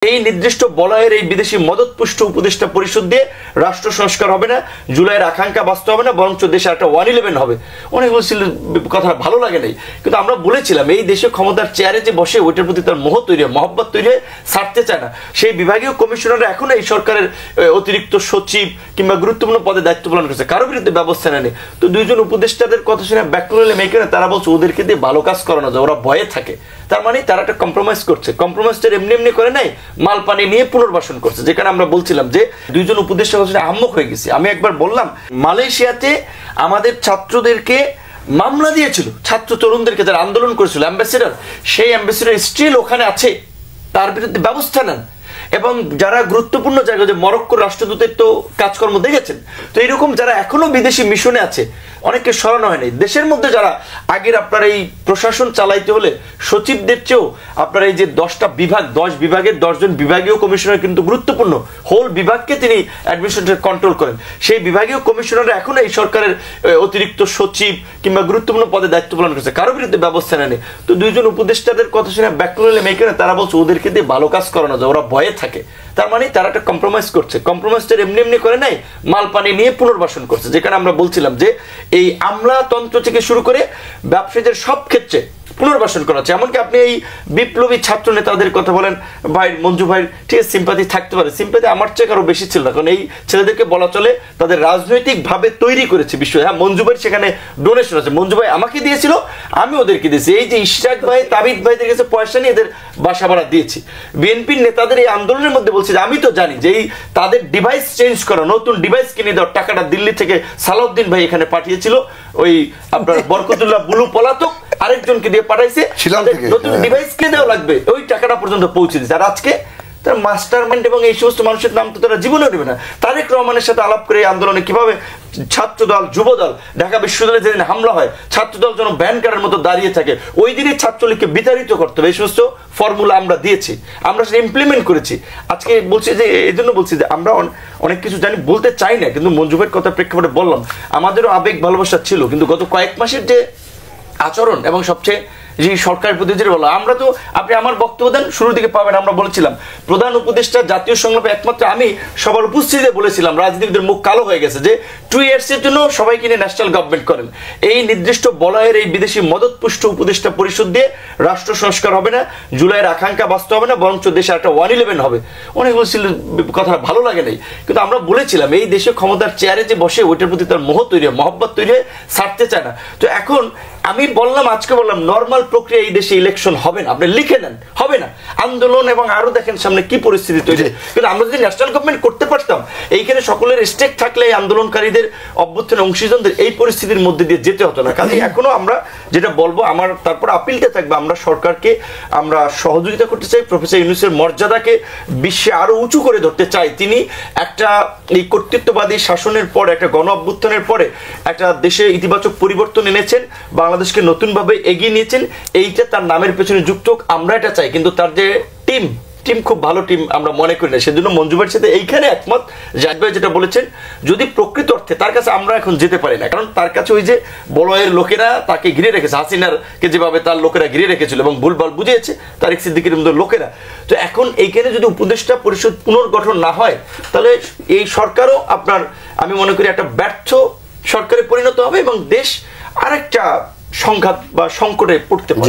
এই নির্দিষ্ট বলয়ের এই বিদেশি মদতপুষ্ট উপদেষ্টা পরিষদ দিয়ে রাষ্ট্র সংস্কার হবে না, জুলাইয়ের আকাঙ্ক্ষা বাস্তব হবে না, বরঞ্চ দেশে একটা 111 হবে। অনেক বলছিল কথা ভালো লাগে নাই, কিন্তু আমরা বলেছিলাম এই দেশে ক্ষমতার চেয়ারে যে বসে ওইটার প্রতি তার মোহ তৈরি হয়, মহব্বত তৈরি হয়, ছাড়তে চায় না। সেই বিভাগীয় কমিশনাররা এখনো এই সরকারের অতিরিক্ত সচিব কিংবা গুরুত্বপূর্ণ পদে দায়িত্ব পালন করছে, কারো বিরুদ্ধে ব্যবস্থা নেয়নি। তো দুইজন উপদেষ্টাদের কথা শুনে ব্যাকরণে মেকেনে তারা বলছে ওদেরকে দিয়ে ভালো কাজ করানো যায়, ওরা ভয়ে থাকে। তার মানে তারা একটা কম্প্রোমাইজ করছে, কম্প্রোমাইজটা এমনি এমনি করে নাই, মাল পানি নিয়ে পুনর্বাসন করছে। যেখানে আমরা বলছিলাম যে দুইজন উপদেষ্টা আহম্মক হয়ে গেছে। আমি একবার বললাম মালয়েশিয়াতে আমাদের ছাত্রদেরকে মামলা দিয়েছিল, ছাত্র তরুণদেরকে যারা আন্দোলন করেছিল, অ্যাম্বাসেডর, সেই অ্যাম্বাসেডর স্টিল ওখানে আছে, তার বিরুদ্ধে ব্যবস্থা নেন। এবং যারা গুরুত্বপূর্ণ জায়গা, যে মরক্কোর রাষ্ট্রদূতের তো কাজকর্ম দেখেছেন, তো এরকম যারা এখনো বিদেশি মিশনে আছে অনেককে সরানো হয়নি। দেশের মধ্যে যারা আগের আপনার এই প্রশাসন চালাইতে হলে সচিবদের চেয়েও আপনার এই যে 10টা বিভাগ, 10 বিভাগের 10 জন বিভাগীয় কমিশনার কিন্তু গুরুত্বপূর্ণ, হোল বিভাগকে তিনি অ্যাডমিনিস্ট্রেশন কন্ট্রোল করেন। সেই বিভাগীয় কমিশনাররা এখনো এই সরকারের অতিরিক্ত সচিব কিংবা গুরুত্বপূর্ণ পদে দায়িত্ব পালন করছে, কারো বিরুদ্ধে ব্যবস্থা নেয়নি। তো দুইজন উপদেষ্টাদের কথা শুনে ব্যাকরণে মেকেনে তারা বলছে ওদেরকে দিয়ে ভালো কাজ করানো যায়, ওরা ভয়ে থাকে। তার মানে তারা একটা কম্প্রোমাইজ করছে, কম্প্রোমাইজটা এমনি এমনি করে নাই, মাল পানি নিয়ে পুনর্বাসন করছে। যেখানে আমরা বলছিলাম যে এই আমলাতন্ত্র থেকে শুরু করে ব্যবসায়ীদের সব ক্ষেত্রে পুনর্বাসন করা হচ্ছে। এমনকি আপনি এই বিপ্লবী ছাত্র নেতাদের কথা বলেন, ভাই মঞ্জু ভাই ঠিক আছে, সিম্পাথি থাকতে পারে, সিম্পাথি আমার চেয়ে আরো বেশি ছিল না, কারণ এই ছেলেদেরকে বলা চলে তাদের রাজনৈতিক ভাবে তৈরি করেছে বিশ্ব। হ্যাঁ, মঞ্জু ভাই সেখানে ডোনেশন আছে, মঞ্জু ভাই আমাকে দিয়েছিল, আমি ওদেরকে দিয়েছি। এই যে ইশরাক ভাই, তাবিদ ভাইদের কাছে পয়সা নিয়ে এদের বাসা ভাড়া দিয়েছি। বিএনপির নেতাদের এই আন্দোলনের মধ্যে বলছি যে আমি তো জানি যে এই তাদের ডিভাইস চেঞ্জ করা, নতুন ডিভাইস কিনে দেওয়ার টাকাটা দিল্লি থেকে সালাউদ্দিন ভাই এখানে পাঠিয়েছিল, ওই আপনার বরকতুল্লাহ বুলু পলাতক আরেকজনকে দিয়ে পাঠাইছে, নতুন ডিভাইস কিনে দেওয়া লাগবে, ওই টাকাটা পর্যন্ত পৌঁছে দিচ্ছে। আর আজকে তার মাস্টার মাইন্ড এবং এই সমস্ত মানুষের নাম তো তারা জীবনেও নেবে না। তারেক রহমানের সাথে আলাপ করে আন্দোলনে কিভাবে ছাত্রদল, যুবদল, ঢাকা বিশ্ববিদ্যালয়ে যেদিন হামলা হয় ছাত্রদল যেন ব্যান করার মতো দাঁড়িয়ে থাকে, ওই দিনই ছাত্রলীগকে বিতাড়িত করতে হবে। এই সমস্ত ফর্মুলা আমরা দিয়েছি, আমরা সেটা ইমপ্লিমেন্ট করেছি। আজকে বলছি যে এই জন্য বলছি যে আমরা অনেক কিছু জানি, বলতে চাই না, কিন্তু মঞ্জু ভাইয়ের কথা প্রেক্ষাপটে বললাম আমাদেরও আবেগ ভালোবাসা ছিল, কিন্তু গত কয়েক মাসের যে আচরণ এবং সবচেয়ে যে সরকার প্রতিনিধি বলো, আমরা তো আপনি আমার বক্তব্য দেন শুরুর দিকে পাবেন, আমরা বলেছিলাম প্রধান উপদেষ্টা জাতীয় সংলাপে একমাত্র আমি সবার উপস্থিতিতে বলেছিলাম রাজনীতিবিদদের মুখ কালো হয়ে গেছে যে 2 ইয়ার্সের জন্য সবাইকে নিয়ে ন্যাশনাল গভর্নমেন্ট করেন। এই নির্দিষ্ট বলয়ের এই বিদেশি মদতপুষ্ট উপদেষ্টা পরিষদ দিয়ে রাষ্ট্র সংস্কার হবে না, জুলাইয়ের আকাঙ্ক্ষা বাস্তব হবে না, বরঞ্চ দেশে একটা 111 হবে। অনেক বলছিল কথা ভালো লাগে নাই, কিন্তু আমরা বলেছিলাম এই দেশে ক্ষমতার চেয়ারে যে বসে ওইটার প্রতি তার মোহ তৈরি হয়, মহব্বত তৈরি হয়, ছাড়তে চায় না। তো এখন আমি বললাম, আজকে বললাম নর্মাল প্রক্রিয়া এই দেশে ইলেকশন হবে না, আপনি লিখে নেন, হবে না আন্দোলন, এবং আরো দেখেন সামনে কি পরিস্থিতি তৈরি। কিন্তু আমরা যদি ন্যাশনাল গভর্নমেন্ট করতে পারতাম, এইখানে সকলের স্টেক থাকলে এই আন্দোলনকারীদের, অভ্যুত্থানের অংশীজনদের এই পরিস্থিতির মধ্যে দিয়ে যেতে হতো না। কাজে এখনো আমরা যেটা বলবো, আমার তারপর আপিলটা থাকবে, আমরা সরকারকে আমরা সহযোগিতা করতে চাই, প্রফেসর ইউনূসের মর্যাদাকে বিশ্বে আরো উঁচু করে ধরতে চাই। তিনি একটা এই কর্তৃত্ববাদী শাসনের পরে, একটা গণ অভ্যুত্থানের পরে একটা দেশে ইতিবাচক পরিবর্তন এনেছেন, বাংলাদেশকে নতুনভাবে এগিয়ে নিয়েছেন, এইটা তার নামের পেছনে যুক্ত হোক, আমরা এটা চাই। কিন্তু তার যে টিম খুব ভালো টিম আমরা মনে করি না, সেজন্য মঞ্জু ভাইয়ের সাথে এইখানে একমত। জাহিদ ভাই যেটা বলেছেন, যদি প্রকৃত অর্থে তার কাছে আমরা এখন যেতে পারি না, কারণ তার কাছে ওই যে বলয়ের লোকেরা তাকে ঘিরে রেখেছে, হাসিনারকে যেভাবে তার লোকেরা ঘিরে রেখেছিল এবং ভুলভাল বুঝিয়েছে তারেক সিদ্দিকীর মতো লোকেরা। তো এখন এইখানে যদি উপদেষ্টা পরিষদ পুনর্গঠন না হয়, তাহলে এই সরকারও আপনার, আমি মনে করি একটা ব্যর্থ সরকারে পরিণত হবে এবং দেশ আরেকটা সংঘাত বা সংকটে পড়তে পারে।